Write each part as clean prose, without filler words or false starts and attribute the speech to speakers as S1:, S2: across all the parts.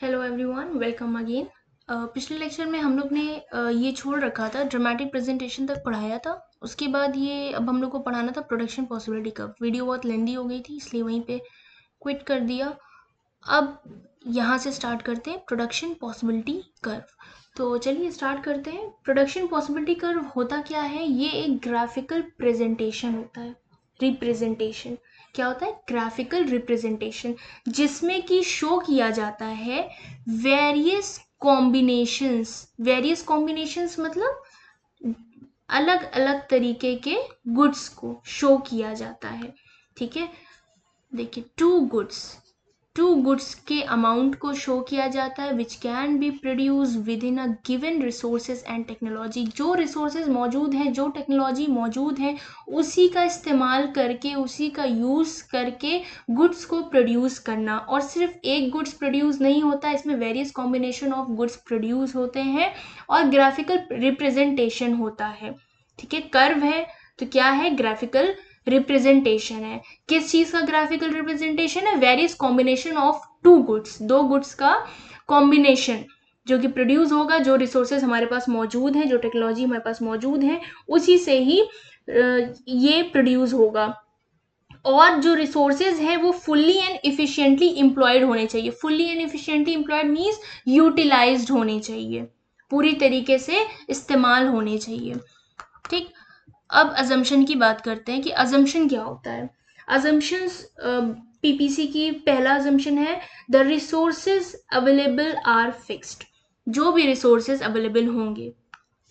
S1: Hello everyone, welcome again. पिछले lecture में हम लोग ने ये छोड़ रखा था, ड्रामेटिक प्रेजेंटेशन तक पढ़ाया था। उसके बाद ये अब हम लोग को पढ़ाना था प्रोडक्शन पॉसिबिलिटी कर्व। वीडियो बहुत लेंदी हो गई थी इसलिए वहीं पे क्विट कर दिया। अब यहाँ से स्टार्ट करते हैं प्रोडक्शन पॉसिबिलिटी कर्व। तो चलिए स्टार्ट करते हैं। प्रोडक्शन पॉसिबिलिटी कर्व होता क्या है? ये एक ग्राफिकल प्रेजेंटेशन होता है, रिप्रेजेंटेशन। क्या होता है? ग्राफिकल रिप्रेजेंटेशन, जिसमें कि शो किया जाता है वेरियस कॉम्बिनेशंस। वेरियस कॉम्बिनेशंस मतलब अलग अलग तरीके के गुड्स को शो किया जाता है। ठीक है, देखिए टू गुड्स के अमाउंट को शो किया जाता है which can be produce with in a given resources and technology. जो रिसोर्सेज मौजूद हैं, जो टेक्नोलॉजी मौजूद है, उसी का इस्तेमाल करके, उसी का यूज करके गुड्स को प्रोड्यूस करना। और सिर्फ एक गुड्स प्रोड्यूस नहीं होता, इसमें various combination of goods produce होते हैं और ग्राफिकल रिप्रेजेंटेशन होता है। ठीक है, कर्व है तो क्या है? ग्राफिकल रिप्रेजेंटेशन है। किस चीज का ग्राफिकल रिप्रेजेंटेशन है? Various combination of two goods, दो गुड्स का कॉम्बिनेशन जो कि प्रोड्यूस होगा। जो रिसोर्सेज हमारे पास मौजूद हैं, जो टेक्नोलॉजी हमारे पास मौजूद है, उसी से ही ये प्रोड्यूस होगा। और जो रिसोर्सेज है वो फुल्ली एंड इफिशिएंटली इम्प्लॉयड होने चाहिए। Fully and efficiently employed means utilised होने चाहिए, पूरी तरीके से इस्तेमाल होने चाहिए। ठीक, अब अजम्पशन की बात करते हैं कि अजम्पशन क्या होता है। अजम्पशंस पीपीसी की पहला अजम्पशन है the resources available are fixed. जो भी रिसोर्सेज अवेलेबल होंगे,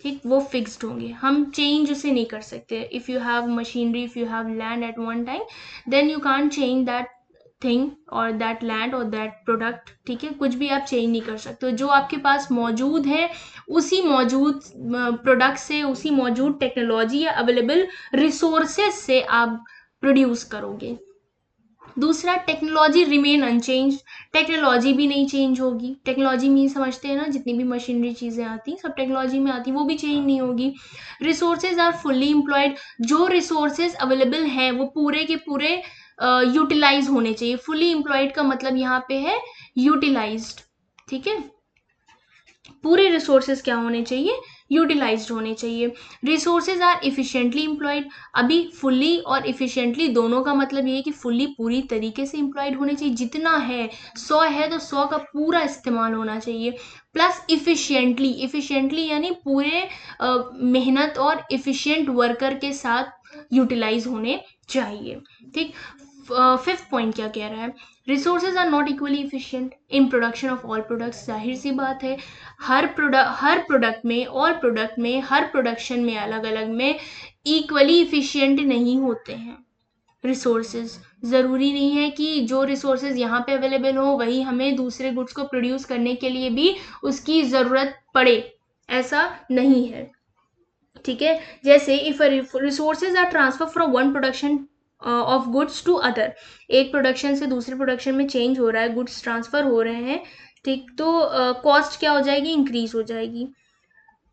S1: ठीक, वो फिक्स्ड होंगे, हम चेंज उसे नहीं कर सकते। If you have machinery, if you have land at one time, then you can't change that thing और दैट लैंड और दैट प्रोडक्ट। ठीक है, कुछ भी आप चेंज नहीं कर सकते। जो आपके पास मौजूद है, उसी मौजूद प्रोडक्ट से, उसी मौजूद टेक्नोलॉजी या अवेलेबल रिसोर्सेज से आप प्रोड्यूस करोगे। दूसरा, टेक्नोलॉजी रिमेन अनचेंज। टेक्नोलॉजी भी नहीं चेंज होगी। टेक्नोलॉजी मीन समझते हैं ना, जितनी भी मशीनरी चीज़ें आती सब टेक्नोलॉजी में आती, वो भी चेंज नहीं होगी। Resources are fully employed. जो रिसोर्सेज अवेलेबल हैं वो पूरे के पूरे यूटिलाइज होने चाहिए। फुल्ली एम्प्लॉयड का मतलब यहाँ पे है यूटिलाइज्ड। ठीक है, पूरे रिसोर्सेज क्या होने चाहिए? यूटिलाइज्ड होने चाहिए। Resources are efficiently employed. अभी फुल्ली और इफिशिएंटली दोनों का मतलब ये है कि फुल्ली पूरी तरीके से एम्प्लॉयड होने चाहिए। जितना है 100 है तो 100 का पूरा इस्तेमाल होना चाहिए। प्लस इफिशिएंटली, इफिशिएंटली यानी पूरे मेहनत और इफिशिएंट वर्कर के साथ यूटिलाइज होने चाहिए। ठीक, फिफ्थ पॉइंट क्या कह रहा है? Resources are not equally efficient in production of all products. जाहिर सी बात है, हर प्रोडक्ट में, ऑल प्रोडक्ट में, हर प्रोडक्शन में अलग अलग में इक्वली इफिशिएंट नहीं होते हैं रिसोर्सेज। ज़रूरी नहीं है कि जो रिसोर्सेज यहाँ पे अवेलेबल हो वही हमें दूसरे गुड्स को प्रोड्यूस करने के लिए भी उसकी ज़रूरत पड़े, ऐसा नहीं है। ठीक है, जैसे if resources are transfer from one production of goods to other. एक प्रोडक्शन से दूसरे प्रोडक्शन में चेंज हो रहा है, गुड्स ट्रांसफर हो रहे हैं। ठीक, तो कॉस्ट क्या हो जाएगी? इंक्रीज हो जाएगी।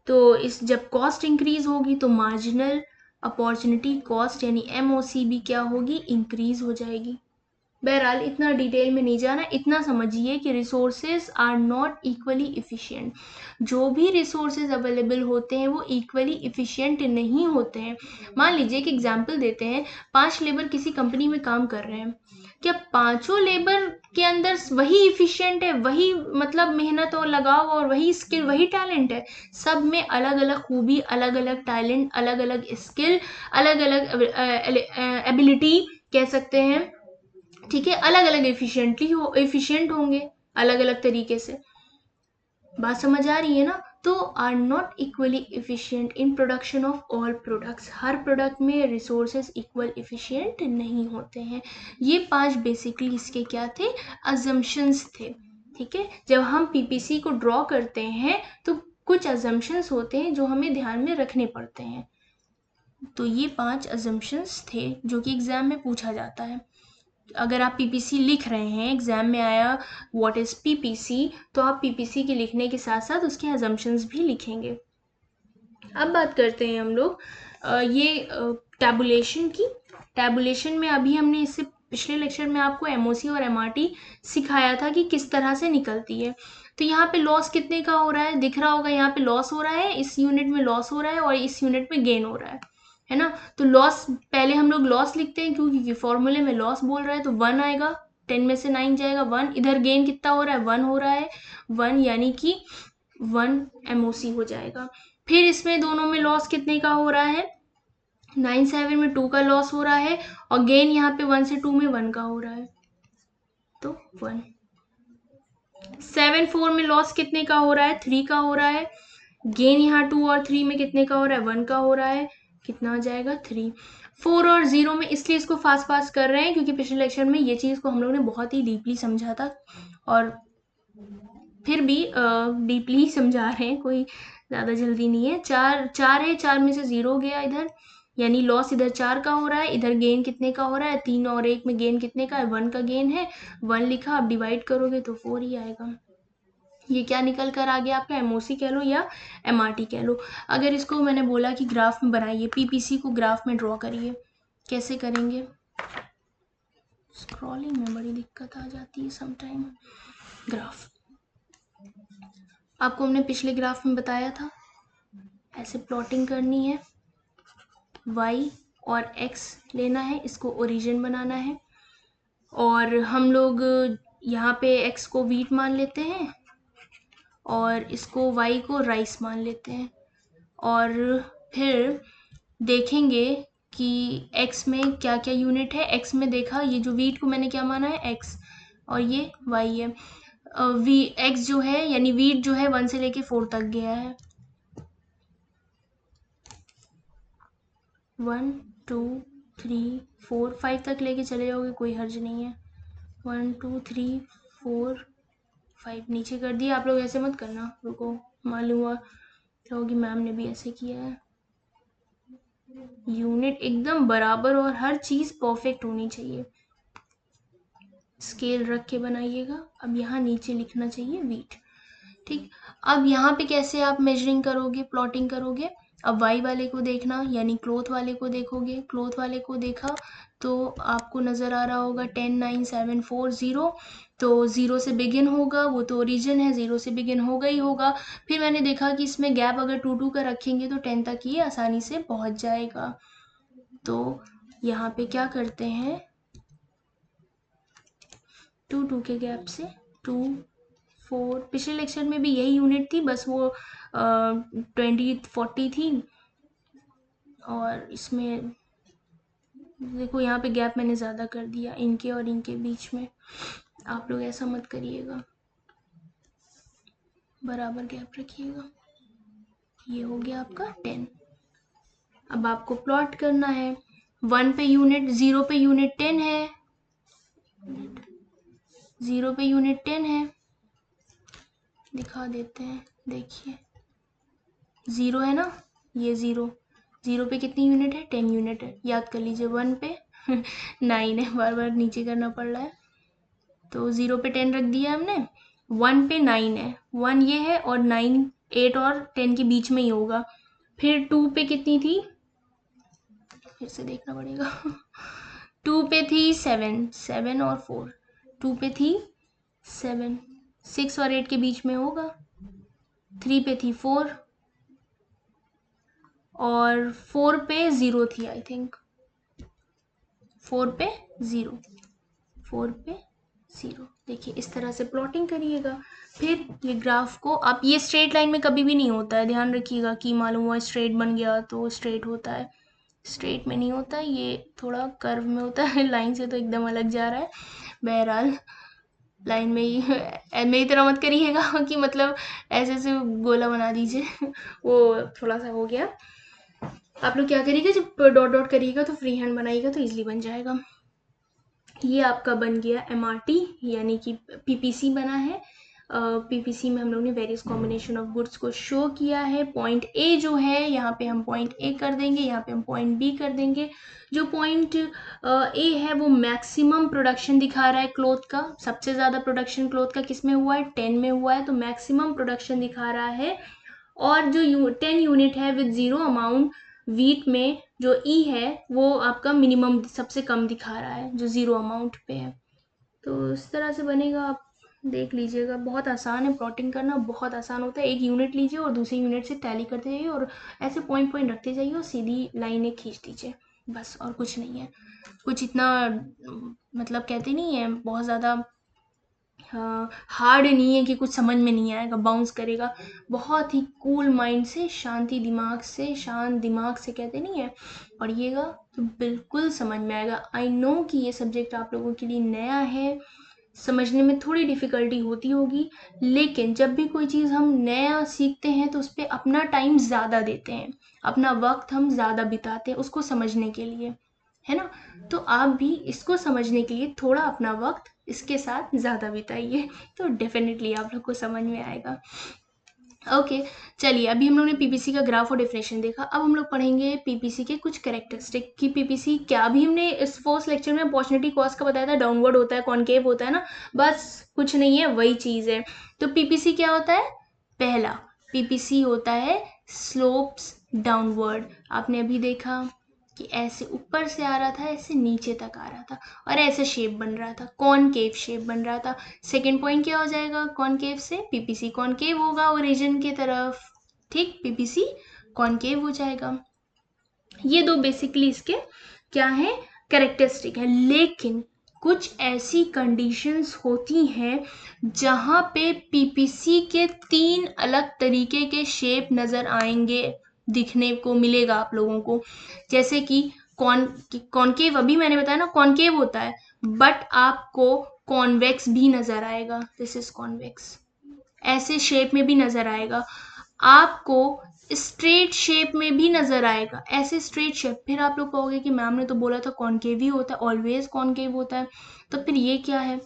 S1: तो इस जब कॉस्ट इंक्रीज होगी तो मार्जिनल अपॉर्चुनिटी कॉस्ट यानी एमओसी भी क्या होगी? इंक्रीज हो जाएगी। बहरहाल इतना डिटेल में नहीं जाना, इतना समझिए कि resources are not equally efficient. जो भी रिसोर्सेज अवेलेबल होते हैं वो इक्वली इफिशिएंट नहीं होते हैं। मान लीजिए एक एग्जांपल देते हैं, 5 लेबर किसी कंपनी में काम कर रहे हैं। क्या पांचों लेबर के अंदर वही इफिशिएंट है, वही मतलब मेहनत और लगाव और वही स्किल, वही टैलेंट है? सब में अलग अलग खूबी, अलग अलग टैलेंट, अलग अलग स्किल, अलग अलग एबिलिटी कह सकते हैं। ठीक है, अलग अलग एफिशिएंट होंगे अलग अलग तरीके से। बात समझ आ रही है ना? तो are not equally efficient in production of all products. हर प्रोडक्ट में रिसोर्सेज इक्वल इफिशिएंट नहीं होते हैं। ये 5 बेसिकली इसके क्या थे? अजम्पशंस थे। ठीक है, जब हम पीपीसी को ड्रॉ करते हैं तो कुछ अजम्पशंस होते हैं जो हमें ध्यान में रखने पड़ते हैं। तो ये 5 अजम्पशंस थे जो कि एग्जाम में पूछा जाता है। अगर आप पीपीसी लिख रहे हैं, एग्जाम में आया व्हाट इज पीपीसी, तो आप पीपीसी के लिखने के साथ साथ उसके अजम्पशंस भी लिखेंगे। अब बात करते हैं हम लोग ये टैबुलेशन की। टैबुलेशन में अभी हमने इससे पिछले लेक्चर में आपको एमओसी और एमआरटी सिखाया था कि किस तरह से निकलती है। तो यहाँ पे लॉस कितने का हो रहा है, दिख रहा होगा, यहाँ पे लॉस हो रहा है, इस यूनिट में लॉस हो रहा है और इस यूनिट में गेन हो रहा है ना। तो लॉस पहले हम लोग लॉस लिखते हैं क्योंकि फॉर्मूले में लॉस बोल रहा है, तो 1 आएगा, 10 में से 9 जाएगा 1। इधर गेन कितना हो रहा है, 1 हो रहा है, 1 यानी कि 1 एमओसी हो जाएगा। फिर इसमें दोनों में लॉस कितने का हो रहा है, 9 7 में 2 का लॉस हो रहा है और गेन यहाँ पे 1 से 2 में 1 का हो रहा है, तो 1। 7 4 में लॉस कितने का हो रहा है, 3 का हो रहा है। गेन यहाँ 2 और 3 में कितने का हो रहा है, 1 का हो रहा है, कितना आ जाएगा 3। 4 और 0 में इसलिए इसको फास्ट फास्ट कर रहे हैं क्योंकि पिछले लेक्चर में ये चीज को हम लोग ने बहुत ही डीपली समझा था और फिर भी डीपली समझा रहे हैं, कोई ज्यादा जल्दी नहीं है। 4 है, 4 में से 0 गया इधर, यानी लॉस इधर 4 का हो रहा है, इधर गेन कितने का हो रहा है, 3 और 1 में गेन कितने का है, 1 का गेन है। 1 लिखा, अब डिवाइड करोगे तो 4 ही आएगा। ये क्या निकल कर आ गया आपका, एमओसी कह लो या एमआरटी कह लो। अगर इसको मैंने बोला कि ग्राफ में बनाइए, पीपीसी को ग्राफ में ड्रॉ करिए, कैसे करेंगे, स्क्रॉलिंग में बड़ी दिक्कत आ जाती है समटाइम। ग्राफ आपको हमने पिछले ग्राफ में बताया था, ऐसे प्लॉटिंग करनी है, y और x लेना है, इसको ओरिजिन बनाना है और हम लोग यहाँ पे x को वीट मान लेते हैं और इसको y को राइस मान लेते हैं और फिर देखेंगे कि x में क्या क्या यूनिट है। x में देखा, ये जो वीट को मैंने क्या माना है, x, और ये y है। x जो है यानी वीट जो है 1 से लेके 4 तक गया है, 1 2 3 4 5 तक लेके चले जाओगे, कोई हर्ज नहीं है। 1 2 3 4 5 नीचे कर दिया। आप लोग ऐसे मत करना, रुको, मालूम हुआ होगी मैम ने भी ऐसे किया है। यूनिट एकदम बराबर और हर चीज परफेक्ट होनी चाहिए, स्केल रख के बनाइएगा। अब यहाँ नीचे लिखना चाहिए वीट, ठीक। अब यहाँ पे कैसे आप मेजरिंग करोगे, प्लॉटिंग करोगे। अब वाई वाले को देखना, यानी क्लोथ वाले को देखोगे, क्लोथ वाले को देखा तो आपको नजर आ रहा होगा 10 9 7 4 0, तो 0 से बिगिन होगा, वो तो ओरिजिन है, 0 से बिगिन होगा ही होगा। फिर मैंने देखा कि इसमें गैप अगर 2 2 का रखेंगे तो 10 तक ये आसानी से पहुंच जाएगा। तो यहाँ पे क्या करते हैं, 2 2 के गैप से 2 4, पिछले लेक्चर में भी यही यूनिट थी, बस वो 20 40 थी और इसमें देखो यहाँ पे गैप मैंने ज़्यादा कर दिया इनके और इनके बीच में। आप लोग ऐसा मत करिएगा, बराबर गैप रखिएगा। ये हो गया आपका 10। अब आपको प्लॉट करना है, 1 पे यूनिट, 0 पे यूनिट 10 है, 0 पे यूनिट 10 है, दिखा देते हैं, देखिए 0 है ना, ये 0, 0 पे कितनी यूनिट है, 10 यूनिट है, याद कर लीजिए। 1 पे 9 है, बार बार नीचे करना पड़ रहा है, तो 0 पे 10 रख दिया हमने, 1 पे 9 है, 1 ये है और 9 8 और 10 के बीच में ही होगा। फिर 2 पे कितनी थी, फिर से देखना पड़ेगा 2 पे थी 7, 7 और 4, 2 पे थी 7, 6 और 8 के बीच में होगा। 3 पे थी 4 और 4 पे 0 थी, आई थिंक 4 पे 0, 4 पे 0। देखिए इस तरह से प्लॉटिंग करिएगा। फिर ये ग्राफ को आप, ये स्ट्रेट लाइन में कभी भी नहीं होता है, ध्यान रखिएगा कि मालूम हुआ स्ट्रेट बन गया तो स्ट्रेट होता है, स्ट्रेट में नहीं होता, ये थोड़ा कर्व में होता है। लाइन से तो एकदम अलग जा रहा है, बहरहाल लाइन में ही मेरी तरह मत करिएगा कि मतलब ऐसे ऐसे गोला बना दीजिए वो थोड़ा सा हो गया। आप लोग क्या करिएगा, जब डॉट डॉट करिएगा तो फ्री हैंड बनाइएगा तो इजीली बन जाएगा। ये आपका बन गया एमआरटी, यानी कि पीपीसी बना है। पीपीसी में हम लोग ने वेरियस कॉम्बिनेशन ऑफ गुड्स को शो किया है। पॉइंट ए जो है यहाँ पे हम पॉइंट ए कर देंगे, यहाँ पे हम पॉइंट बी कर देंगे। जो पॉइंट ए है वो मैक्सिमम प्रोडक्शन दिखा रहा है क्लोथ का, सबसे ज़्यादा प्रोडक्शन क्लोथ का किस में हुआ है, 10 में हुआ है, तो मैक्सिमम प्रोडक्शन दिखा रहा है। और जो 10 यूनिट है विद 0 अमाउंट वीट में जो ई है वो आपका मिनिमम सबसे कम दिखा रहा है, जो 0 अमाउंट पे है। तो इस तरह से बनेगा, आप देख लीजिएगा। बहुत आसान है, प्लॉटिंग करना बहुत आसान होता है। एक यूनिट लीजिए और दूसरी यूनिट से टैली करते जाइए और ऐसे पॉइंट पॉइंट रखते जाइए और सीधी लाइनें खींच दीजिए, बस। और कुछ नहीं है, कुछ इतना मतलब कहते नहीं है बहुत ज़्यादा हार्ड नहीं है कि कुछ समझ में नहीं आएगा, बाउंस करेगा। बहुत ही कूल माइंड से, शांति दिमाग से, शांत दिमाग से कहते नहीं है, पढ़िएगा तो बिल्कुल समझ में आएगा। आई नो कि ये सब्जेक्ट आप लोगों के लिए नया है, समझने में थोड़ी डिफ़िकल्टी होती होगी, लेकिन जब भी कोई चीज़ हम नया सीखते हैं तो उस पे अपना टाइम ज़्यादा देते हैं, अपना वक्त हम ज़्यादा बिताते हैं उसको समझने के लिए, है ना? तो आप भी इसको समझने के लिए थोड़ा अपना वक्त इसके साथ ज़्यादा बिताइए, तो डेफ़िनेटली आप लोग को समझ में आएगा। ओके, चलिए अभी हम लोग ने पीपीसी का ग्राफ और डेफिनेशन देखा। अब हम लोग पढ़ेंगे पीपीसी के कुछ कैरेक्टरिस्टिक कि पीपीसी क्या। भी हमने इस फर्स्ट लेक्चर में अपॉर्चुनिटी कॉस्ट का बताया था, डाउनवर्ड होता है, कॉनकेव होता है ना, बस कुछ नहीं है, वही चीज़ है। तो पीपीसी क्या होता है? पहला पीपीसी होता है स्लोप्स डाउनवर्ड। आपने अभी देखा कि ऐसे ऊपर से आ रहा था, ऐसे नीचे तक आ रहा था और ऐसे शेप बन रहा था, कॉनकेव शेप बन रहा था। सेकेंड पॉइंट क्या हो जाएगा? कॉनकेव से पीपीसी कॉनकेव होगा ओरिजिन की तरफ, ठीक, पीपीसी कॉनकेव हो जाएगा। ये दो बेसिकली इसके क्या है? कैरेक्टरिस्टिक है। लेकिन कुछ ऐसी कंडीशंस होती हैं जहां पे पीपीसी के 3 अलग तरीके के शेप नजर आएंगे, दिखने को मिलेगा आप लोगों को। जैसे कि कॉनकेव, अभी मैंने बताया ना कॉनकेव होता है, बट आपको कॉन्वेक्स भी नजर आएगा। दिस इज कॉन्वेक्स, ऐसे शेप में भी नजर आएगा आपको, स्ट्रेट शेप में भी नजर आएगा, ऐसे स्ट्रेट शेप। फिर आप लोग कहोगे कि मैम ने तो बोला था कॉनकेव ही होता है, ऑलवेज कॉनकेव होता है, तो फिर ये क्या है?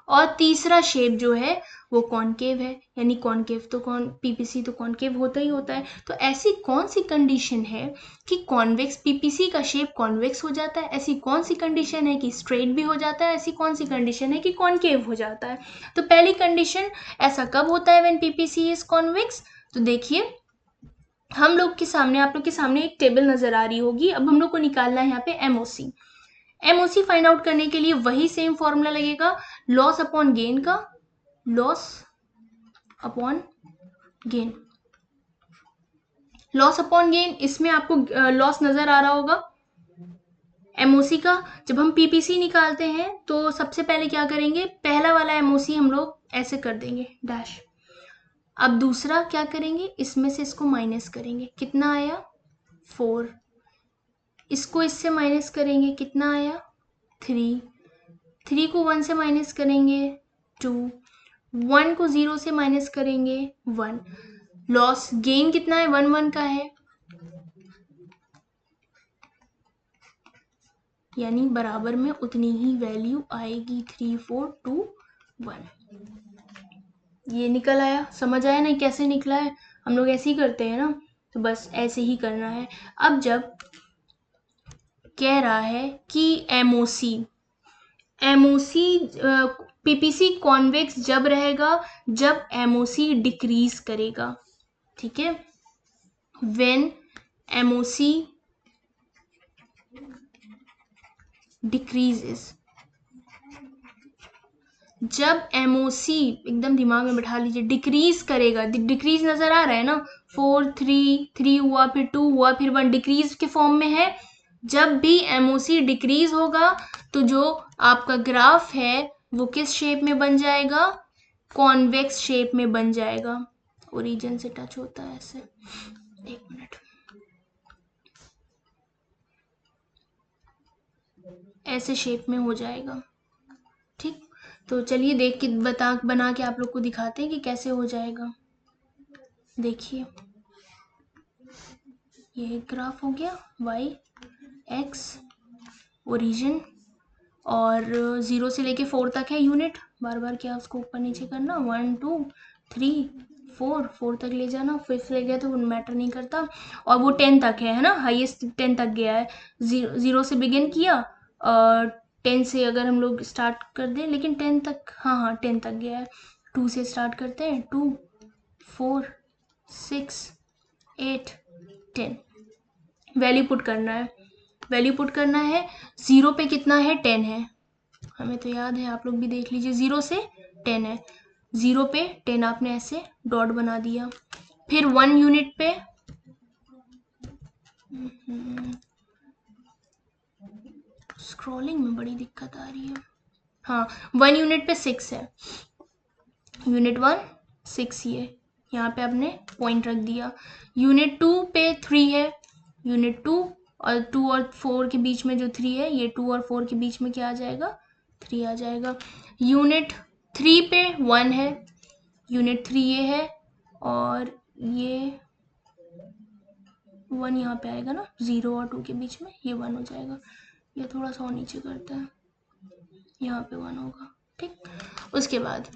S1: और तीसरा शेप जो है वो कॉनकेव है, यानी कॉनकेव तो पीपीसी तो कॉनकेव होता ही होता है। तो ऐसी कौन सी कंडीशन है कि कॉन्वेक्स पीपीसी का शेप कॉन्वेक्स हो जाता है? ऐसी कौन सी कंडीशन है कि स्ट्रेट भी हो जाता है? ऐसी कौन सी कंडीशन है कि कॉनकेव हो जाता है? तो पहली कंडीशन, ऐसा कब होता है व्हेन पीपीसी इज कॉन्वेक्स? तो देखिए, हम लोग के सामने, आप लोग के सामने एक टेबल नजर आ रही होगी। अब हम लोग को निकालना है यहाँ पे एमओसी। एमओसी फाइंड आउट करने के लिए वही सेम फॉर्मूला लगेगा, लॉस अपॉन गेन का, loss upon gain, loss upon gain. इसमें आपको लॉस नजर आ रहा होगा एमओसी का। जब हम पीपीसी निकालते हैं तो सबसे पहले क्या करेंगे? पहला वाला एमओसी हम लोग ऐसे कर देंगे डैश। अब दूसरा क्या करेंगे? इसमें से इसको माइनस करेंगे, कितना आया? 4। इसको इससे माइनस करेंगे, कितना आया? 3। 3 को 1 से माइनस करेंगे 2। 1 को 0 से माइनस करेंगे 1। लॉस गेन कितना है? 1 1 का है, यानी बराबर में उतनी ही वैल्यू आएगी, 3 4 2 1। ये निकल आया, समझ आया ना कैसे निकला है? हम लोग ऐसे ही करते हैं ना, तो बस ऐसे ही करना है। अब जब कह रहा है कि एमओसी, एमओसी पीपीसी कॉन्वेक्स जब रहेगा जब एमओसी डिक्रीज करेगा, ठीक है? व्हेन एमओसी डिक्रीजेस, जब एमओसी, एकदम दिमाग में बैठा लीजिए, डिक्रीज करेगा, डिक्रीज नजर आ रहा है ना, 4 3 3 हुआ, फिर 2 हुआ, फिर 1, डिक्रीज के फॉर्म में है। जब भी एमओसी डिक्रीज होगा तो जो आपका ग्राफ है वो किस शेप में बन जाएगा? कॉन्वेक्स शेप में बन जाएगा। ओरिजिन से टच होता है ऐसे, एक मिनट, ऐसे शेप में हो जाएगा, ठीक। तो चलिए देख के बना के आप लोग को दिखाते हैं कि कैसे हो जाएगा। देखिए, ये ग्राफ हो गया, वाई एक्स ओरिजिन, और 0 से लेके 4 तक है यूनिट। बार बार क्या उसको ऊपर नीचे करना, 1 2 3 4 तक ले जाना, 5 ले गया तो मैटर नहीं करता। और वो 10 तक है ना, हाईएस्ट 10 तक गया है। 0 से बिगिन किया, 10 से अगर हम लोग स्टार्ट कर दें, लेकिन 10 तक, हाँ हाँ 10 तक गया है। 2 से स्टार्ट करते हैं, 2 4 6 8 10, वैल्यू पुट करना है, वैल्यू पुट करना है। 0 पे कितना है, 10 है, हमें तो याद है, आप लोग भी देख लीजिए, 0 से 10 है, 0 पे 10 आपने ऐसे डॉट बना दिया। फिर 1 यूनिट पे स्क्रॉलिंग में बड़ी दिक्कत आ रही है, हाँ 1 यूनिट पे 6 है, यूनिट 1 6, ये यहाँ पे आपने पॉइंट रख दिया। यूनिट 2 पे 3 है, यूनिट 2 और 2 और 4 के बीच में जो 3 है, ये 2 और 4 के बीच में क्या आ जाएगा, 3 आ जाएगा। यूनिट 3 पे 1 है, यूनिट 3 ये है, और ये 1 यहाँ पे आएगा ना, 0 और 2 के बीच में, ये 1 हो जाएगा। ये थोड़ा सा और नीचे करता है, यहाँ पे 1 होगा, ठीक। उसके बाद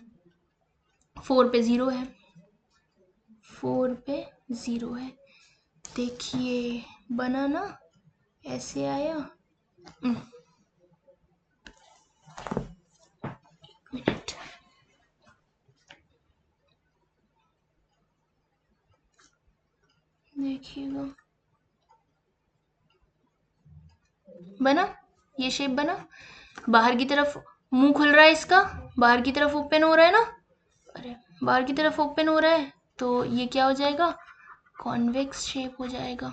S1: 4 पे 0 है, 4 पे 0 है, देखिए बना ना, ऐसे आया। मिनट, देखिएगा, बना, ये शेप बना, बाहर की तरफ मुंह खुल रहा है इसका, बाहर की तरफ ओपन हो रहा है ना, अरे बाहर की तरफ ओपन हो रहा है, तो ये क्या हो जाएगा, कॉन्वेक्स शेप हो जाएगा।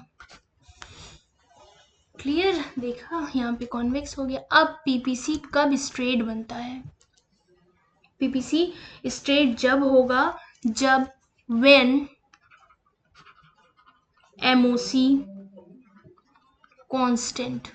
S1: क्लियर, देखा यहाँ पे कॉन्वेक्स हो गया। अब पीपीसी कब स्ट्रेट बनता है, पीपीसी स्ट्रेट जब होगा जब व्हेन एमओसी कांस्टेंट,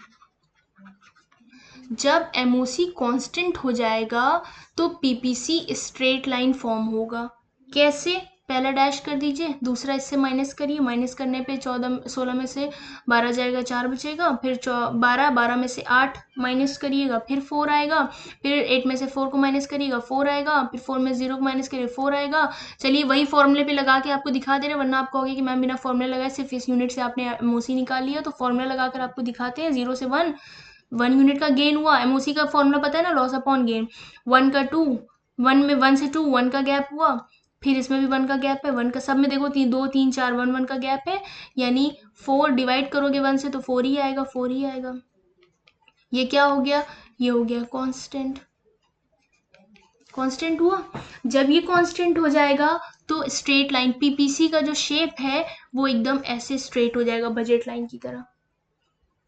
S1: जब एमओसी कांस्टेंट हो जाएगा तो पीपीसी स्ट्रेट लाइन फॉर्म होगा। कैसे, पहला डैश कर दीजिए, दूसरा इससे माइनस करिए, माइनस करने पे 16 में से 12 जाएगा, 4 बचेगा, फिर 12 में से 8 माइनस करिएगा, फिर 4 आएगा, फिर 8 में से 4 को माइनस करिएगा, 4 आएगा, फिर 4 में 0 को माइनस करिए, 4 आएगा। चलिए वही फॉर्मूले पे लगा के आपको दिखा दे रहे, वरना आप कहोगे कि मैम बिना फॉर्मूले लगाए सिर्फ इस यूनिट से आपने एमओसी निकाल लिया, तो फॉर्मूला लगाकर आपको दिखाते हैं। 0 से 1 यूनिट का गेन हुआ, एमओसी का फॉर्मूला पता है ना, लॉस अपॉन गेन। 1 का 2, 1 में 1 से 2 1 का गैप हुआ, फिर इसमें भी 1 का गैप है, 1 का सब में देखो 2 3 4 1 1 का गैप है, यानी 4 डिवाइड करोगे 1 से तो 4 ही आएगा, 4 ही आएगा। ये क्या हो गया, ये हो गया कांस्टेंट, कांस्टेंट हुआ। जब ये कांस्टेंट हो जाएगा तो स्ट्रेट लाइन, पीपीसी का जो शेप है वो एकदम ऐसे स्ट्रेट हो जाएगा, बजट लाइन की तरह।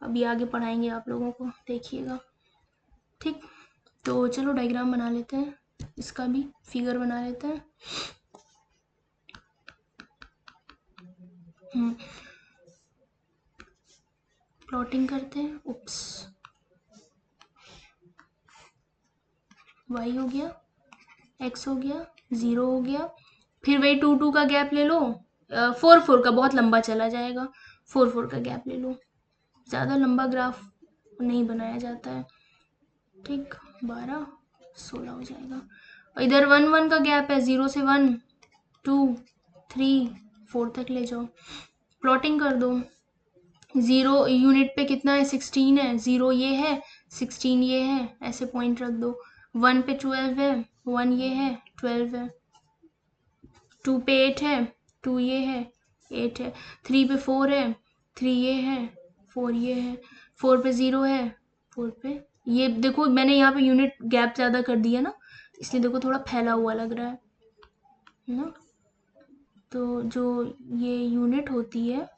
S1: अभी आगे पढ़ाएंगे आप लोगों को, देखिएगा, ठीक। तो चलो डायग्राम बना लेते हैं, इसका भी फिगर बना लेते हैं। प्लॉटिंग करते हैं, उप्स, y हो गया, x हो गया, 0 हो गया, फिर वही 2 2 का गैप ले लो, 4 4 का बहुत लंबा चला जाएगा, 4 4 का गैप ले लो, ज़्यादा लंबा ग्राफ नहीं बनाया जाता है, ठीक। 12 16 हो जाएगा, और इधर 1 1 का गैप है, 0 से 1 2 3 4 तक ले जाओ, प्लॉटिंग कर दो। 0 यूनिट पे कितना है, 16 है, 0 ये है, 16 ये है, ऐसे पॉइंट रख दो। 1 पे 12 है, 1 ये है, 12 है, 2 पे 8 है, 2 ये है, 8 है, 3 पे 4 है, 3 ये है, 4 ये है, 4 पे 0 है, 4 पे ये देखो, मैंने यहाँ पे यूनिट गैप ज़्यादा कर दिया ना, इसलिए देखो थोड़ा फैला हुआ लग रहा है ना। तो जो ये यूनिट होती है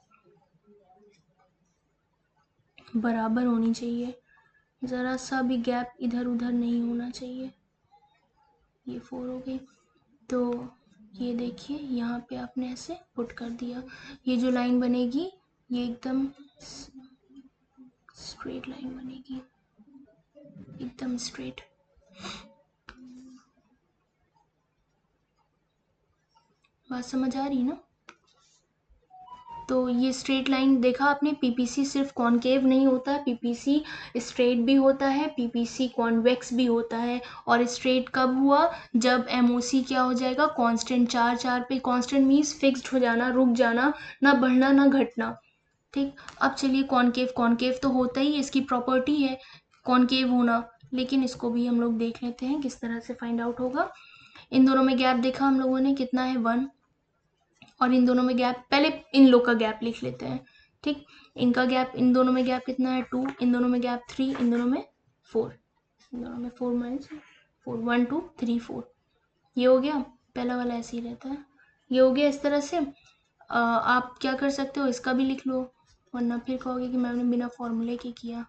S1: बराबर होनी चाहिए, ज़रा सा भी गैप इधर उधर नहीं होना चाहिए। ये 4 हो गई, तो ये देखिए यहाँ पे आपने ऐसे पुट कर दिया, ये जो लाइन बनेगी ये एकदम स्ट्रेट लाइन बनेगी, एकदम स्ट्रेट। बात समझ आ रही ना। तो ये स्ट्रेट लाइन देखा आपने, पीपीसी सिर्फ कॉनकेव नहीं होता है, पीपीसी स्ट्रेट भी होता है, पीपीसी कॉन्वेक्स भी होता है। और स्ट्रेट कब हुआ, जब एमओसी क्या हो जाएगा, कांस्टेंट, 4 4 पे, कांस्टेंट मीन्स फिक्स्ड हो जाना, रुक जाना, ना बढ़ना ना घटना, ठीक। अब चलिए कॉनकेव, कॉनकेव तो होता ही, इसकी प्रॉपर्टी है कॉनकेव होना, लेकिन इसको भी हम लोग देख लेते हैं किस तरह से फाइंड आउट होगा। इन दोनों में गैप देखा हम लोगों ने कितना है, 1, और इन दोनों में गैप, पहले इन लोग का गैप लिख लेते हैं, ठीक, इनका गैप, इन दोनों में गैप कितना है 2, इन दोनों में गैप 3, इन दोनों में 4, इन दोनों में 4 माइनस 4, 1 2 3 4, ये हो गया। पहला वाला ऐसे ही रहता है, ये हो गया इस तरह से। आप क्या कर सकते हो, इसका भी लिख लो, वरना फिर कहोगे कि मैंने बिना फॉर्मूले के किया,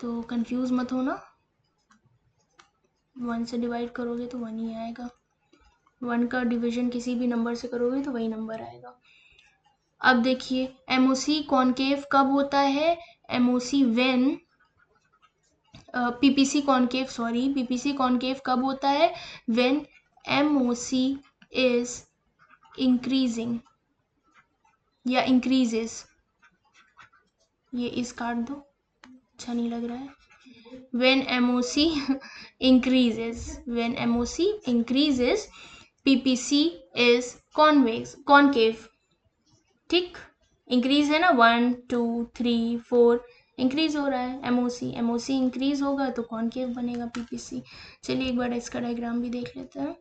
S1: तो कंफ्यूज मत होना। 1 से डिवाइड करोगे तो 1 ही आएगा, 1 का डिवीजन किसी भी नंबर से करोगे तो वही नंबर आएगा। अब देखिए एमओसी कॉनकेव कब होता है, MOC when PPC concave, sorry PPC concave कब होता है, व्हेन एमओसी इज इंक्रीजिंग या इंक्रीजेस, ये इस काट दो, अच्छा नहीं लग रहा है। when MOC increases, when MOC increases PPC is convex concave, ठीक, इंक्रीज है ना, 1 2 3 4 इंक्रीज हो रहा है, एमओसी एमओसी इंक्रीज होगा तो कॉनकेव बनेगा पीपीसी। चलिए एक बार इसका डायग्राम भी देख लेते हैं।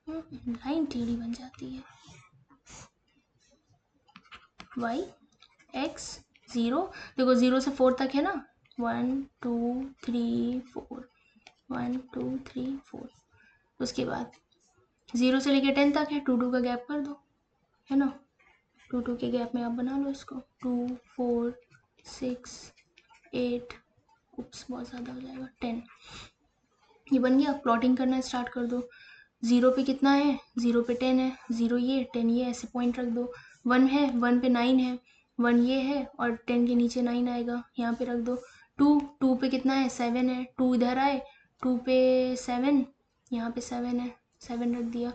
S1: लाइन टेढ़ी बन जाती है, y x 0, देखो 0 से 4 तक है ना, 1 2 3 4, 1 2 3 4, उसके बाद 0 से लेके 10 तक है, 2 2 का गैप कर दो, है ना, 2 2 के गैप में आप बना लो इसको, 2 4 6 8, उप्स बहुत ज़्यादा हो जाएगा, 10, ये बन गया। प्लॉटिंग करना स्टार्ट कर दो, 0 पे कितना है, 0 पे 10 है, 0 ये 10 ये, ऐसे पॉइंट रख दो, 1 है, 1 पे 9 है, 1 ये है और 10 के नीचे 9 आएगा, यहाँ पे रख दो। 2 2 पे कितना है, 7 है, 2 इधर आए, 2 पे 7, यहाँ पे 7 है, 7 रख दिया।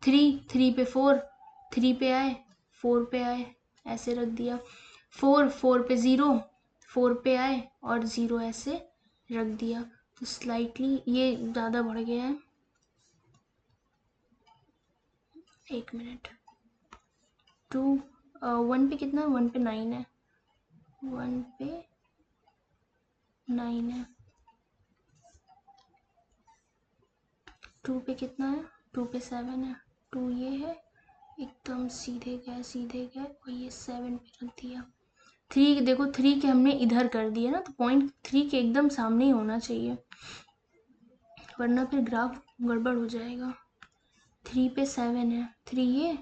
S1: 3 3 पे 4, 3 पे आए, 4 पे आए, ऐसे रख दिया। 4 4 पे 0, 4 पे आए और 0 ऐसे रख दिया। तो स्लाइटली ये ज़्यादा बढ़ गया है, एक मिनट। 2 1 पे कितना है, 1 पे 9 है, 1 पे 9 है, 2 पे कितना है, 2 पे 7 है, 2 ये है, एकदम सीधे गए और ये 7 पे रख दिया। 3 देखो, 3 के हमने इधर कर दिया ना, तो पॉइंट 3 के एकदम सामने ही होना चाहिए, वरना फिर ग्राफ गड़बड़ हो जाएगा। 3 पे 7 है, 3 ये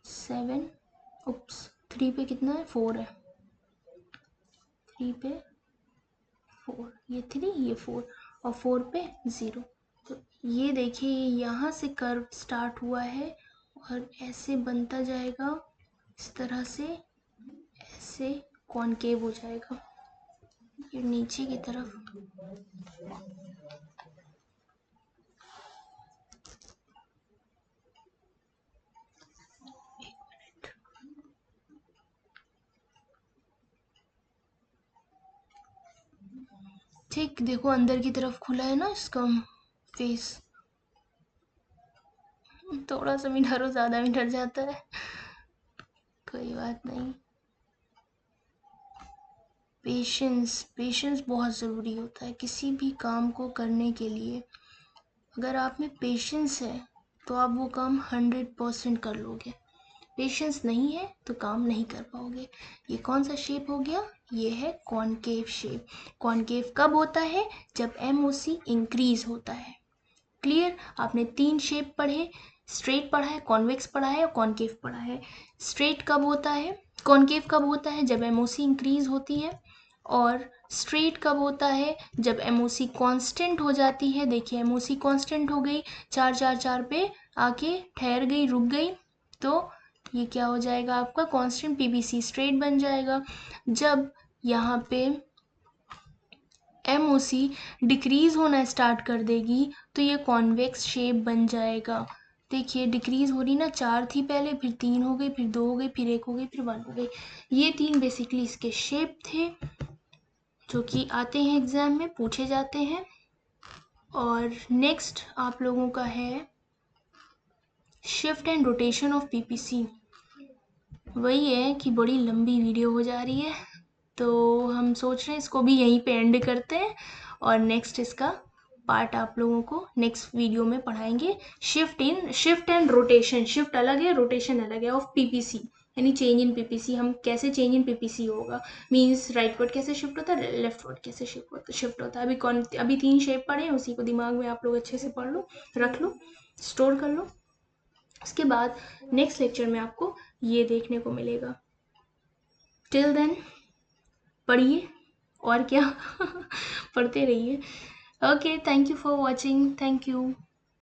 S1: 7, उप्स, 3 पे कितना है, 4 है, 3 पे 4, ये 3 ये 4 और 4 पे 0। तो ये देखिए यहाँ से कर्व स्टार्ट हुआ है और ऐसे बनता जाएगा, इस तरह से ऐसे कॉनकेव हो जाएगा, ये नीचे की तरफ। ठीक, देखो अंदर की तरफ खुला है ना इसका फेस, थोड़ा सा भी डरो, ज़्यादा भी डर जाता है, कोई बात नहीं। पेशेंस, पेशेंस बहुत ज़रूरी होता है किसी भी काम को करने के लिए। अगर आप में पेशेंस है तो आप वो काम 100% कर लोगे, पेशेंस नहीं है तो काम नहीं कर पाओगे। ये कौन सा शेप हो गया, ये है कॉनकेव शेप। कॉनकेव कब होता है, जब एमओसी इंक्रीज होता है। क्लियर, आपने 3 शेप पढ़े, स्ट्रेट पढ़ा है, कॉन्वेक्स पढ़ा है और कॉनकेव पढ़ा है। स्ट्रेट कब होता है, कॉनकेव कब होता है, जब एमओसी इंक्रीज होती है, और स्ट्रेट कब होता है, जब एमओसी कांस्टेंट हो जाती है। देखिए एमओसी कांस्टेंट हो गई, 4 4 4 पे आके ठहर गई, रुक गई, तो ये क्या हो जाएगा आपका कांस्टेंट, पीबीसी स्ट्रेट बन जाएगा। जब यहाँ पे एमओसी डिक्रीज होना स्टार्ट कर देगी तो ये कॉन्वेक्स शेप बन जाएगा। देखिए डिक्रीज हो रही ना, 4 थी पहले, फिर 3 हो गई, फिर 2 हो गई, फिर 1 हो गई, फिर 1 हो गई। ये 3 बेसिकली इसके शेप थे जो कि आते हैं एग्जाम में, पूछे जाते हैं। और नेक्स्ट आप लोगों का है shift and rotation of PPC. वही है कि बड़ी लंबी वीडियो हो जा रही है, तो हम सोच रहे हैं इसको भी यहीं पे एंड करते हैं और नेक्स्ट इसका पार्ट आप लोगों को नेक्स्ट वीडियो में पढ़ाएंगे। शिफ्ट एंड रोटेशन, शिफ्ट अलग है, रोटेशन अलग है, ऑफ पीपीसी, यानी चेंज इन पीपीसी। हम कैसे चेंज इन पीपीसी होगा, मींस राइट वर्ड कैसे शिफ्ट होता है, लेफ्ट वर्ड कैसे शिफ्ट होता है। अभी 3 शेप पढ़े हैं, उसी को दिमाग में आप लोग अच्छे से पढ़ लो, रख लो, स्टोर कर लो। उसके बाद नेक्स्ट लेक्चर में आपको ये देखने को मिलेगा। टिल देन पढ़िए, और क्या पढ़ते रहिए। Okay, thank you for watching, thank you.